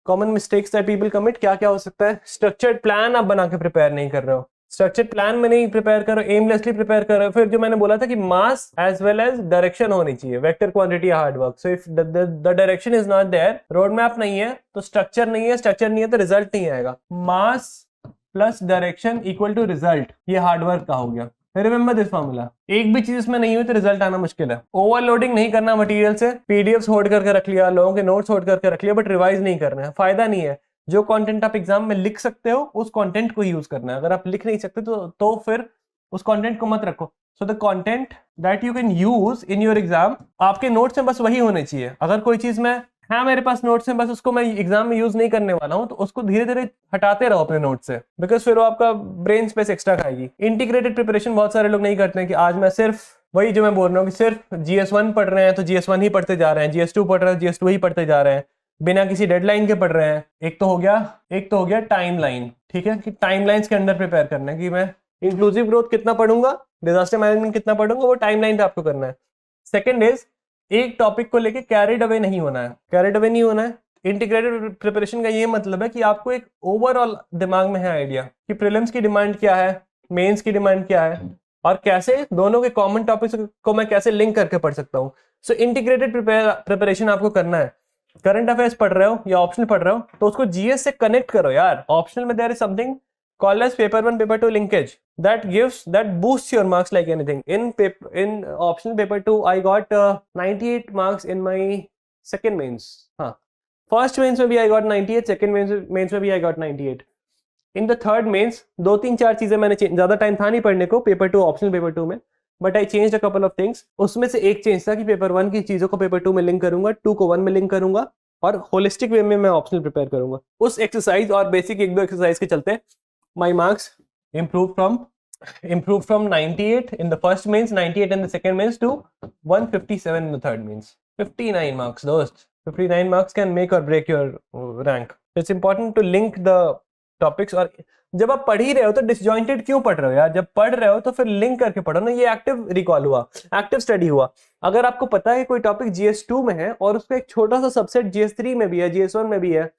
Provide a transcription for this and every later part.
Common mistakes that people commit, क्या क्या हो सकता है? स्ट्रक्चर्ड प्लान आप बना के प्रिपेयर नहीं कर रहे हो, स्ट्रक्चर्ड प्लान में नहीं प्रिपेयर करो, एमलेसली प्रिपेयर कर रहे हो। फिर जो मैंने बोला था कि mass as well as direction होनी चाहिए, vector quantity hard work. So if the direction is not there, road map नहीं है तो स्ट्रक्चर नहीं है, स्ट्रक्चर नहीं है तो रिजल्ट नहीं आएगा। Mass plus direction equal to result, ये हार्डवर्क का हो गया। रिमेंबर दिस फॉर्मूला, एक भी चीज इसमें नहीं हुई तो रिजल्ट आना मुश्किल है। ओवरलोडिंग नहीं करना मटेरियल से, पीडीएफ्स होल्ड करके रख लिया, लोगों के नोट्स होल्ड करके रख लिया, बट रिवाइज नहीं करना है, फायदा नहीं है। जो कंटेंट आप एग्जाम में लिख सकते हो उस कंटेंट को यूज करना है, अगर आप लिख नहीं सकते तो फिर उस कंटेंट को मत रखो। So the content that you can use in your exam, आपके नोट्स में बस वही होने चाहिए। अगर कोई चीज में हाँ मेरे पास नोट्स है, बस उसको मैं एग्जाम में यूज नहीं करने वाला हूं, तो उसको धीरे धीरे हटाते रहो अपने नोट से, बिकॉज फिर वो आपका ब्रेन स्पेस एक्स्ट्रा खाएगी। इंटीग्रेटेड प्रिपरेशन बहुत सारे लोग नहीं करते हैं कि आज मैं सिर्फ वही जो मैं बोल रहा हूँ कि सिर्फ GS1 पढ़ रहे हैं तो GS1 ही पढ़ते जा रहे हैं, GS2 पढ़ रहे हैं GS2 ही पढ़ते जा रहे हैं, बिना किसी डेडलाइन के पढ़ रहे हैं। एक तो हो गया टाइमलाइन, ठीक है, कि टाइमलाइंस के अंदर प्रिपेयर करना है कि मैं इंक्लूसिव ग्रोथ कितना पढ़ूंगा, डिजास्टर मैनेजमेंट कितना पढ़ूंगा, वो टाइमलाइन पे आपको करना है। सेकंड इज एक टॉपिक को लेके कैरिड अवे नहीं होना है, कैरिड अवे नहीं होना है। इंटीग्रेटेड प्रिपरेशन का ये मतलब है कि आपको एक ओवरऑल दिमाग में है आइडिया कि प्रीलिम्स की डिमांड क्या है, मेंस की डिमांड क्या है, और कैसे दोनों के कॉमन टॉपिक्स को मैं कैसे लिंक करके पढ़ सकता हूँ। सो इंटीग्रेटेड प्रिपरेशन आपको करना है। करंट अफेयर्स पढ़ रहे हो या ऑप्शनल पढ़ रहे हो तो उसको जीएस से कनेक्ट करो यार। ऑप्शनल में there is something called as paper 1 paper 2 linkage that boosts your marks like anything. In optional paper 2 I got 98 marks in my second mains. हाँ, फर्स्ट मेंस में भी I got 98, सेकंड मेंस में भी I got 98. In the third mains 2-3-4 चीजें मैंने ज्यादा time था नहीं पढ़ने को पेपर 2 ऑप्शनल पेपर 2 में, but I change a couple of things. उसमें से एक चेंज था कि पेपर 1 की चीजों को पेपर 2 में लिंक करूंगा, 2 को 1 में लिंक करूंगा, और होलिस्टिक वे में मैं ऑप्शनल प्रिपेयर करूंगा। उस एक्सरसाइज और बेसिक एक दो एक्सरसाइज के चलते my marks improved from 98 in the first mains, 98 in the second mains to 157 in the third mains. 59 marks, dost. 59 marks can make or break your rank. It's important to link the topics. और जब आप पढ़ ही रहे हो तो disjointed क्यों पढ़ रहे हो यार? जब पढ़ रहे हो तो फिर लिंक करके पढ़ो ना। ये एक्टिव रिकॉल हुआ, एक्टिव स्टडी हुआ। अगर आपको पता है कोई टॉपिक GS2 में है और उसका एक छोटा सा सबसेट GS3 में भी है, GS1 में भी है,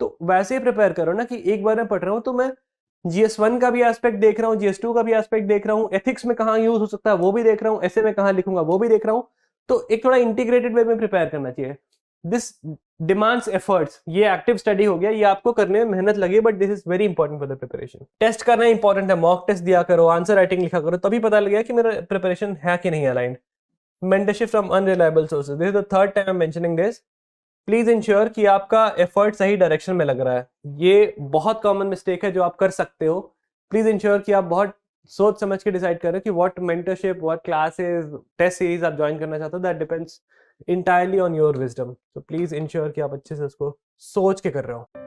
तो वैसे ही प्रिपेयर करो ना कि एक बार मैं पढ़ रहा हूं तो मैं GS1 का भी एस्पेक्ट देख रहा हूँ, GS2 का भी एस्पेक्ट देख रहा हूँ, एथिक्स में कहाँ यूज हो सकता है वो भी देख रहा हूँ, ऐसे में कहाँ लिखूंगा वो भी देख रहा हूँ। तो एक थोड़ा इंटीग्रेटेड वे में प्रिपेयर करना चाहिए। दिस डिमांड्स एफर्ट्स, ये एक्टिव स्टडी हो गया, ये आपको करने में मेहनत लगे, but this is very important for the preparation. Test करना इंपॉर्टेंट है, मॉक टेस्ट दिया करो, आंसर राइटिंग लिखा करो, तभी पता लगेगा कि मेरा प्रिपरेशन है कि नहीं aligned. Mentorship from unreliable sources, this is the third time I am mentioning this. Please ensure कि आपका एफर्ट सही डायरेक्शन में लग रहा है। ये बहुत कॉमन मिस्टेक है जो आप कर सकते हो। प्लीज इंश्योर कि आप बहुत सोच समझ के डिसाइड करें कि what mentorship, what classes, test series आप ज्वाइन करना चाहते हो। That depends entirely on your wisdom. So please ensure कि आप अच्छे से उसको सोच के कर रहे हो।